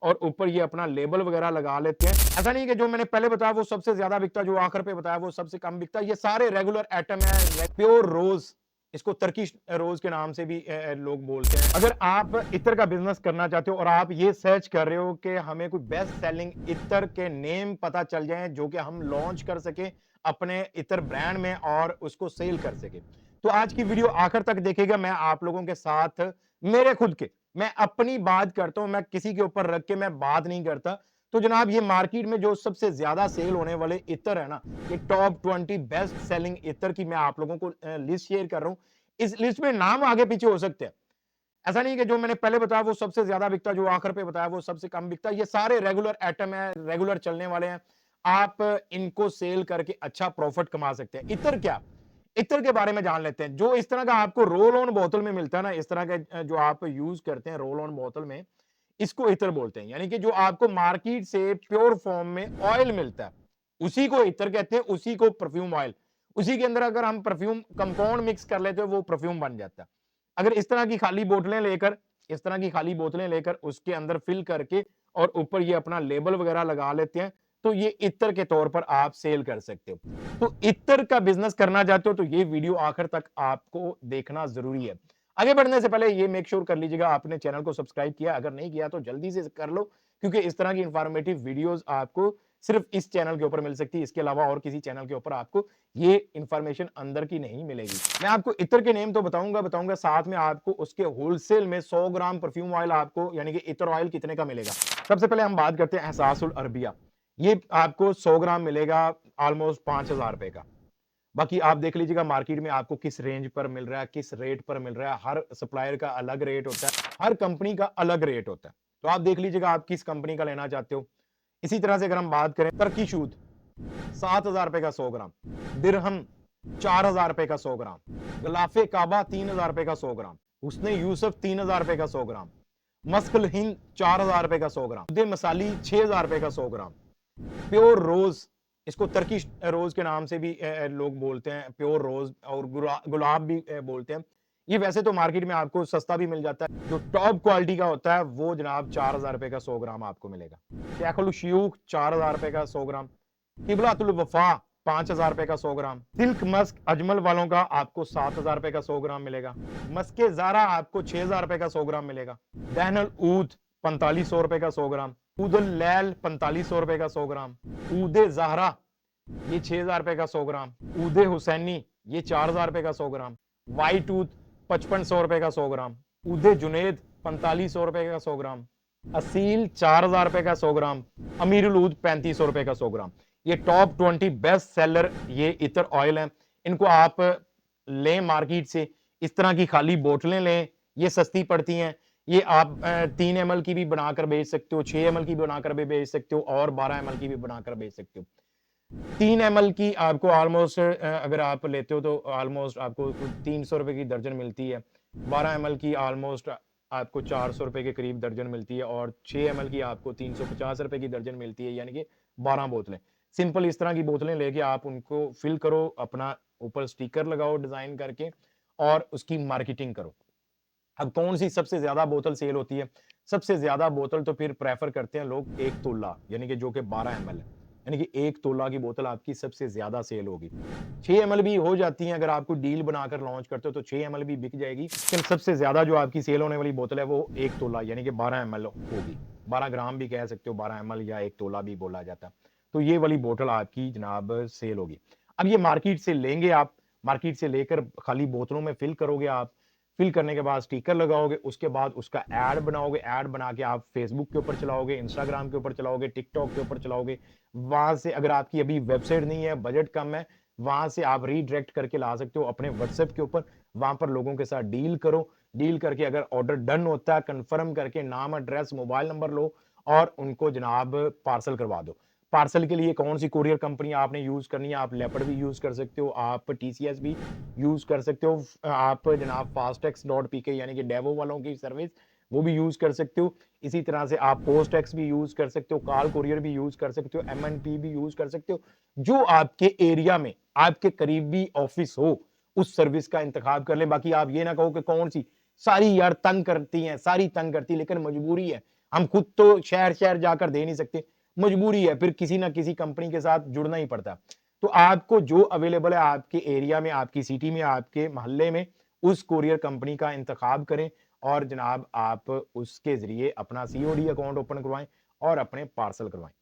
और ऊपर ये अपना लेबल वगैरह लगा लेते हैं। ऐसा नहीं है कि जो मैंने पहले बताया वो सबसे ज्यादा बिकता, जो आखिर पे बताया वो सबसे कम बिकता। ये सारे रेगुलर आइटम है। प्योर रोज, इसको तर्किश रोज के नाम से भी लोग बोलते हैं। अगर आप इत्र का बिजनेस करना चाहते हो और आप ये सर्च कर रहे हो कि हमें कोई बेस्ट सेलिंग इत्र के नेम पता चल जाए जो कि हम लॉन्च कर सके अपने इत्र ब्रांड में और उसको सेल कर सके, तो आज की वीडियो आखिर तक देखिएगा। मैं आप लोगों के साथ मेरे खुद के, मैं अपनी बात करता हूं, मैं किसी के ऊपर रख के मैं बात नहीं करता। तो जनाब ये मार्केट में जो सबसे ज्यादा सेल होने वाले इत्र है ना, ये टॉप 20 बेस्ट सेलिंग इत्र की मैं आप लोगों को लिस्ट शेयर कर रहा हूं। इस लिस्ट में नाम आगे पीछे हो सकते हैं। ऐसा नहीं कि जो मैंने पहले बताया वो सबसे ज्यादा बिकता, जो आखिर पे बताया वो सबसे कम बिकता। ये सारे रेगुलर आइटम है, रेगुलर चलने वाले हैं। आप इनको सेल करके अच्छा प्रॉफिट कमा सकते हैं। इत्र क्या, इत्र के बारे में जान लेते हैं। जो इस तरह का आपको रोल ऑन बोतल में मिलता है ना, इस तरह के जो आप यूज करते हैं रोल ऑन बोतल में, इसको इत्र बोलते हैं। यानी कि जो आपको मार्केट से प्योर फॉर्म में ऑयल मिलता है, उसी को इत्र कहते हैं, उसी को परफ्यूम ऑयल। उसी के अंदर अगर हम परफ्यूम कंपाउंड मिक्स कर लेते हैं वो परफ्यूम बन जाता है। अगर इस तरह की खाली बोतलें लेकर, इस तरह की खाली बोतलें लेकर उसके अंदर फिल करके और ऊपर ये अपना लेबल वगैरह लगा लेते हैं, तो ये इत्र के तौर पर आप सेल कर सकते हो। तो इत्र का बिजनेस करना चाहते हो तो ये वीडियो आखिर तक आपको देखना जरूरी है। आगे बढ़ने से पहले ये मेक श्योर कर लीजिएगा आपने चैनल को सब्सक्राइब किया, अगर नहीं किया तो जल्दी से कर लो, क्योंकि इस तरह की इंफॉर्मेटिव वीडियोस आपको सिर्फ इस चैनल के ऊपर मिल सकती है। इसके अलावा और किसी चैनल के ऊपर आपको ये इंफॉर्मेशन अंदर की नहीं मिलेगी। मैं आपको इत्र के नेम तो बताऊंगा, साथ में आपको उसके होलसेल में 100 ग्राम परफ्यूम ऑयल आपको, यानी कि इत्र ऑयल कितने का मिलेगा। सबसे पहले हम बात करते हैं एहसासुल अरबिया। ये आपको 100 ग्राम मिलेगा ऑलमोस्ट 5,000 रुपए का। बाकी आप देख लीजिएगा मार्केट में आपको किस रेंज पर मिल रहा है, किस रेट पर मिल रहा है। हर सप्लायर का अलग रेट होता है, हर कंपनी का अलग रेट होता है। तो आप देख लीजिएगा आप किस कंपनी का लेना चाहते हो। इसी तरह से अगर हम बात करें टर्की शूद, 7,000 रुपए का 100 ग्राम। दिरहम, 4,000 रुपए का 100 ग्राम। गलाफे काबा, 3,000 रुपए का 100 ग्राम। हुस्ने यूसुफ, 3,000 रुपए का 100 ग्राम। मस्कल हिंद, 4,000 रुपए का 100 ग्राम। उदे मसाली, 6,000 रुपए का 100 ग्राम। प्योर रोज, इसको तर्किश रोज के नाम से भी लोग बोलते हैं, प्योर रोज और गुलाब भी बोलते हैं। ये वैसे तो मार्केट में आपको सस्ता भी मिल जाता है। जो टॉप क्वालिटी का होता है वो जनाब 4,000 रुपए का 100 ग्राम आपको मिलेगा। कैखुल शियूक, 4,000 रुपए का 100 ग्राम। किबलातुल वफा, 5,000 रुपए का 100 ग्राम। सिल्क मस्क अजमल वालों का आपको 7,000 रुपए का 100 ग्राम मिलेगा। मस्के जारा आपको 6,000 रुपए का 100 ग्राम मिलेगा। दहनल ऊद, 4500 रुपए का 100 ग्राम। ऊदल लैल, 4500 रुपए का 100 ग्राम। ऊदे जहरा, ये 6,000 रुपए का 100 ग्राम। ऊदे हुसैनी, ये 4,000 रुपए का 100 ग्राम। वाइट ऊद, 5500 रुपए का 100 ग्राम। ऊदे जुनेद, 4500 रुपए का 100 ग्राम। असील, 4,000 रुपए का 100 ग्राम। अमीरुल ऊद, 3500 रुपए का 100 ग्राम। ये टॉप 20 बेस्ट सेलर ये इतर ऑयल है। इनको आप लें मार्केट से, इस तरह की खाली बोतलें लें, ये सस्ती पड़ती हैं। ये आप 3 ml की भी बनाकर बेच सकते हो, 6 ml की बनाकर भी बेच सकते हो और 12 ml की भी बनाकर बेच सकते हो। 3 ml की आपको ऑलमोस्ट अगर आप लेते हो तो ऑलमोस्ट आपको 300 रुपए की दर्जन मिलती है। 12 ml की ऑलमोस्ट आपको 400 रुपए के करीब दर्जन मिलती है और 6 ml की आपको 350 रुपए की दर्जन मिलती है, यानी कि 12 बोतलें। सिंपल इस तरह की बोतलें लेके आप उनको फिल करो, अपना ऊपर स्टिकर लगाओ डिजाइन करके और उसकी मार्केटिंग करो। अब कौन सी सबसे ज्यादा बोतल सेल होती है? सबसे ज्यादा बोतल तो फिर प्रेफर करते हैं लोग 1 तोला, यानी कि जो कि 12 ml है। यानी कि 1 तोला की बोतल आपकी सबसे ज्यादा सेल होगी। 6 ml भी हो जाती है, अगर आपको डील बनाकर लॉन्च करते हो तो 6 ml भी बिक जाएगी, लेकिन सबसे ज्यादा जो आपकी सेल होने वाली बोतल है वो 1 तोला यानी कि 12 ml होगी। 12 ग्राम भी कह सकते हो, 12 ml या 1 तोला भी बोला जाता है। तो ये वाली बोतल आपकी जनाब सेल होगी। अब ये मार्केट से लेंगे आप, मार्केट से लेकर खाली बोतलों में फिल करोगे आप। फिल करने के बाद स्टिकर लगाओगे, उसके बाद उसका ऐड बनाओगे, ऐड बना के आप फेसबुक के ऊपर चलाओगे, इंस्टाग्राम के ऊपर चलाओगे, टिकटॉक के ऊपर चलाओगे। वहां से अगर आपकी अभी वेबसाइट नहीं है, बजट कम है, वहां से आप रीडायरेक्ट करके ला सकते हो अपने व्हाट्सएप के ऊपर। वहां पर लोगों के साथ डील करो, डील करके अगर ऑर्डर डन होता है कंफर्म करके नाम, एड्रेस, मोबाइल नंबर लो और उनको जनाब पार्सल करवा दो। पार्सल के लिए कौन सी कोरियर कंपनी आपने यूज करनी है? आप लेपर्ड भी यूज कर सकते हो, आप टीसीएस भी यूज कर सकते हो, आप जनाब फास्टेक्स.pk यानी कि डेवो वालों की सर्विस वो भी यूज कर सकते हो। इसी तरह से आप पोस्टएक्स भी यूज कर सकते हो, कॉल कुरियर भी यूज कर सकते हो, एमएनपी भी यूज कर सकते हो। जो आपके एरिया में आपके करीबी ऑफिस हो उस सर्विस का इंतखाब कर ले। बाकी आप ये ना कहो कि कौन सी, सारी यार तंग करती हैं, सारी तंग करती है, लेकिन मजबूरी है। हम खुद तो शहर-शहर जाकर दे नहीं सकते, मजबूरी है, फिर किसी ना किसी कंपनी के साथ जुड़ना ही पड़ता है। तो आपको जो अवेलेबल है आपके एरिया में, आपकी सिटी में, आपके मोहल्ले में, उस कोरियर कंपनी का इंतखाब करें और जनाब आप उसके ज़रिए अपना सीओडी अकाउंट ओपन करवाएँ और अपने पार्सल करवाएँ।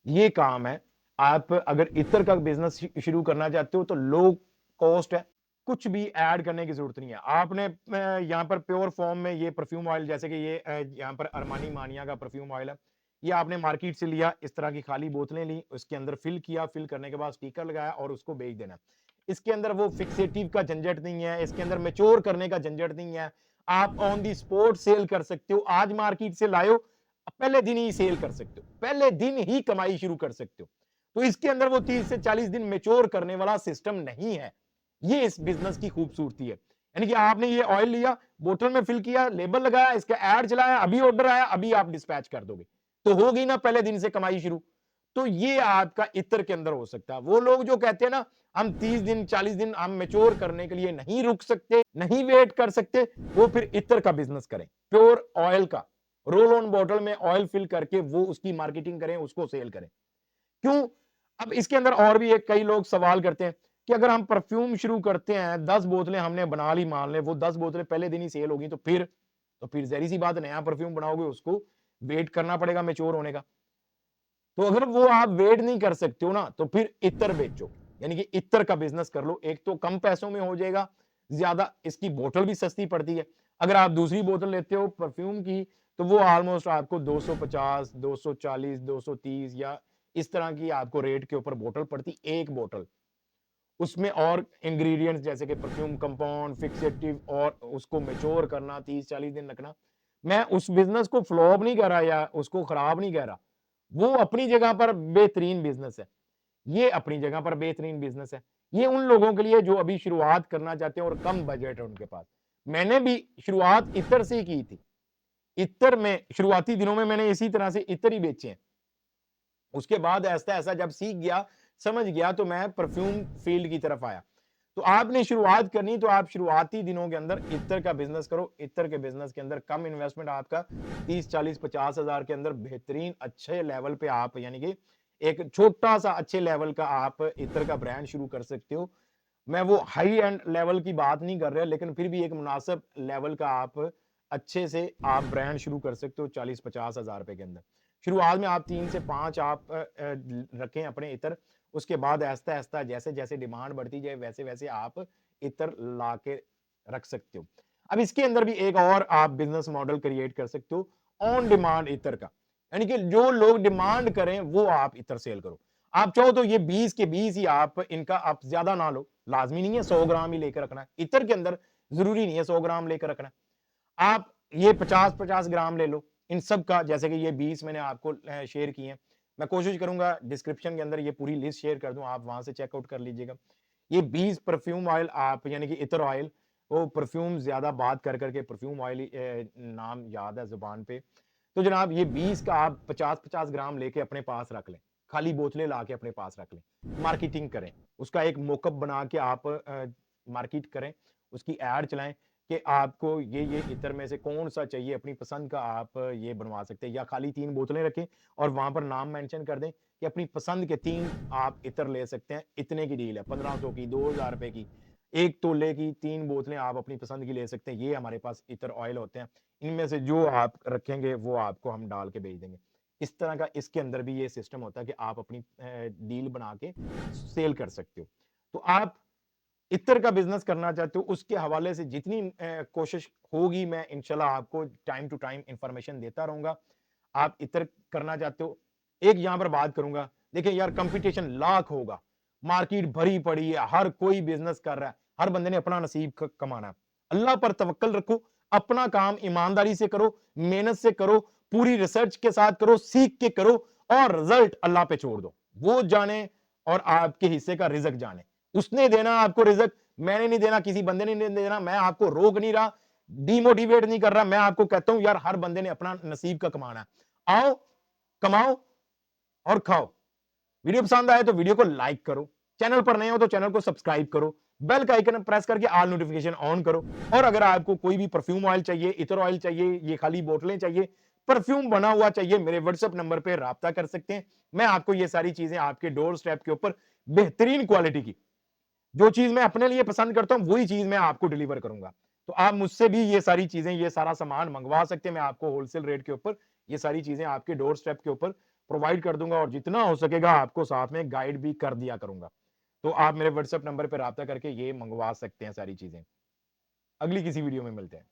ये काम है। आप अगर इत्र का बिज़नेस शुरू करना चाहते हो तो लो कॉस्ट है, कुछ भी ऐड करने की ज़रूरत नहीं है। आपने यहाँ पर प्योर फॉर्म में ये परफ्यूम ऑयल जैसे कि ये यहाँ पर अरमानी मानिया का परफ्यूम ऑयल है। ये आपने मार्केट से लिया, इस तरह की खाली बोतलें ली, उसके अंदर फिल किया, फिल करने के बाद स्टिकर लगाया और उसको बेच देना। इसके अंदर वो फिक्सेटिव का झंझट नहीं है, इसके अंदर मैच्योर करने का झंझट नहीं है। आप ऑन द स्पॉट सेल कर सकते हो। आज मार्केट से लाए हो, पहले दिन ही सेल कर सकते हो, पहले दिन ही कमाई शुरू कर सकते हो। तो इसके अंदर वो 30 से 40 दिन मैच्योर करने वाला सिस्टम नहीं है। ये इस बिज़नेस की खूबसूरती है। यानी कि आपने ये ऑयल लिया, बोतल में फिल किया, लेबल लगाया, इसका ऐड चलाया, अभी ऑर्डर आया, अभी आप डिस्पैच कर दोगे। तो हो गई ना पहले दिन से कमाई शुरू। तो ये आपका इत्र के अंदर हो सकता है। वो लोग जो कहते हैं ना, हम 30 दिन, 40 दिन हम मैच्योर करने के लिए नहीं रुक सकते, नहीं वेट कर सकते, वो फिर इत्र का बिज़नेस करें। प्योर ऑयल का, रोल ऑन बॉटल में ऑयल फिल करके वो उसकी मार्केटिंग करें, उसको सेल करें। क्यों? अब इसके अंदर और भी एक कई लोग सवाल करते हैं कि अगर हम परफ्यूम शुरू करते हैं, 10 बोतलें हमने बना ली मान लें, वो 10 बोतलें पहले दिन ही सेल होगी तो फिर ज़ाहिर-सी बात है नया परफ्यूम बनाओगे उसको वेट करना पड़ेगा मैच्योर होने का। तो अगर वो आप वेट नहीं कर सकते हो ना, तो फिर इत्र बेचो। यानी कि इत्र का बिज़नेस कर लो। एक तो कम पैसों में हो जाएगा, ज़्यादा इसकी बोतल भी सस्ती पड़ती है। अगर आप दूसरी बोतल लेते हो परफ्यूम की, तो वो ऑलमोस्ट आपको 250, 240, 230 या इस तरह की आपको रेट के ऊपर बोतल पड़ती, 1 बोतल। उसमें और इंग्रीडिएंट्स जैसे कि परफ्यूम कंपाउंड, फिक्सेटिव और उसको मैच्योर करना, 30-40 दिन रखना। मैं उस बिज़नेस को फ्लॉप नहीं कर रहा या उसको खराब नहीं कह रहा। वो अपनी जगह पर बेहतरीन बिज़नेस है। ये अपनी जगह पर बेहतरीन बिज़नेस है। ये उन लोगों के लिए जो अभी शुरुआत करना चाहते हैं और कम बजट है उनके पास। मैंने भी शुरुआत इत्र से ही की थी। इत्र में शुरुआती दिनों में मैंने इसी तरह से इत्र ही बेचे हैं। उसके बाद ऐसा-ऐसा जब सीख गया, समझ गया तो मैं परफ्यूम फील्ड की तरफ आया। तो आपने शुरुआत करनी तो आप शुरुआती दिनों के अंदर इत्र का बिज़नेस करो। इत्र के बिज़नेस के अंदर कम इन्वेस्टमेंट आपका 30, 40, 50 हज़ार के अंदर बेहतरीन अच्छे लेवल पे आप यानी कि एक छोटा-सा अच्छे लेवल का आप इत्र का ब्रांड शुरू कर सकते हो। मैं वो हाई एंड लेवल की बात नहीं कर रहा लेकिन फिर भी एक मुनासिब लेवल का आप अच्छे से आप ब्रांड शुरू कर सकते हो 40-50 हज़ार रुपए के अंदर। शुरुआत में आप 3 से 5 आप रखें अपने इत्र, उसके बाद आहिस्ता-आहिस्ता जैसे-जैसे डिमांड बढ़ती जाए वैसे-वैसे आप इत्र ला के रख सकते हो। अब इसके अंदर भी एक और आप बिज़नेस मॉडल क्रिएट कर सकते हो ऑन डिमांड इत्र का। यानी कि जो लोग डिमांड करें वो आप इत्र सेल करो। आप चाहो तो ये 20 के 20 ही आप इनका आप ज़्यादा ना लो, लाज़मी नहीं है 100 ग्राम ही लेकर रखना है। इत्र के अंदर ज़रूरी नहीं है 100 ग्राम लेकर रखना है। आप ये 50-50 ग्राम ले लो। इन सब का जैसे कि ये 20 मैंने आपको शेयर किए हैं। मैं कोशिश करूँगा डिस्क्रिप्शन के अंदर ये पूरी लिस्ट शेयर कर दूँ, आप वहाँ से चेकआउट कर लीजिएगा। ये 20 परफ्यूम ऑयल आप यानी कि इत्र ऑयल, वो परफ्यूम ज़्यादा बात कर के परफ्यूम ऑयल ही नाम याद है ज़ुबान पे। तो जनाब ये 20 का आप 50-50 ग्राम लेके अपने पास रख लें। खाली बोतलें लाके अपने पास रख लें। मार्केटिंग करें। उसका एक मॉकअप बना के आप मार्केट करें। उसकी ऐड चलाएँ कि आपको ये इत्र में से कौन-सा चाहिए अपनी पसंद का आप ये बनवा सकते हैं या खाली 3 बोतलें रखें और वहाँ पर नाम मेंशन कर दें कि अपनी पसंद के 3 आप इत्र ले सकते हैं। इतने की डील है 1500 की, 2000 रुपए की, 1 तोले की 3 बोतलें आप अपनी पसंद की ले सकते हैं। ये हमारे पास इत्र ऑयल होते हैं। इनमें से जो आप रखेंगे वो आपको हम डाल के भेज देंगे। इस तरह का इसके अंदर भी ये सिस्टम होता है कि आप अपनी डील बना के सेल कर सकते हो। तो आप इत्र का बिज़नेस करना चाहते हो उसके हवाले से जितनी कोशिश होगी मैं इंशाल्लाह आपको टाइम टू टाइम इन्फॉर्मेशन देता रहूँगा। आप इत्र करना चाहते हो, एक यहाँ पर बात करूँगा, देखिए यार कॉम्पिटिशन लाख होगा, मार्केट भरी पड़ी है, हर कोई बिज़नेस कर रहा है, हर बंदे ने अपना नसीब क कमाना है। अल्लाह पर तवक्कल रखो, अपना काम ईमानदारी से करो, मेहनत से करो, पूरी रिसर्च के साथ करो, सीख के करो और रिज़ल्ट अल्लाह पे छोड़ दो। वो जाने और आपके हिस्से का रिज़्क जाने। उसने देना आपको रिज़्क, मैंने नहीं देना, किसी बंदे ने नहीं देना, मैं आपको रोक नहीं रहा, डिमोटिवेट नहीं कर रहा, मैं आपको कहता हूँ यार हर बंदे ने अपना नसीब का कमाना है। आओ, कमाओ और खाओ। वीडियो पसंद आए तो वीडियो को लाइक करो, चैनल पर नए हो तो चैनल को सब्सक्राइब करो, बेल का आइकन प्रेस करके ऑल नोटिफिकेशन ऑन करो और अगर आपको कोई भी परफ्यूम ऑयल चाहिए, इत्र ऑयल चाहिए, ये खाली बोतलें चाहिए, परफ्यूम बना हुआ चाहिए, मेरे व्हाट्सएप नंबर पे राब्ता कर सकते हैं। मैं आपको ये सारी चीजें आपके डोर स्टेप के ऊपर बेहतरीन क्वालिटी की, जो चीज मैं अपने लिए पसंद करता हूं वही चीज मैं आपको डिलीवर करूंगा। तो आप मुझसे भी ये सारी चीजें, ये सारा सामान मंगवा सकते हैं। मैं आपको होलसेल रेट के ऊपर ये सारी चीजें आपके डोर स्टेप के ऊपर प्रोवाइड कर दूंगा, और जितना हो सकेगा आपको साथ में गाइड भी कर दिया करूंगा। तो आप मेरे व्हाट्सएप नंबर पे राब्ता करके ये मंगवा सकते हैं सारी चीजें। अगली किसी वीडियो में मिलते हैं।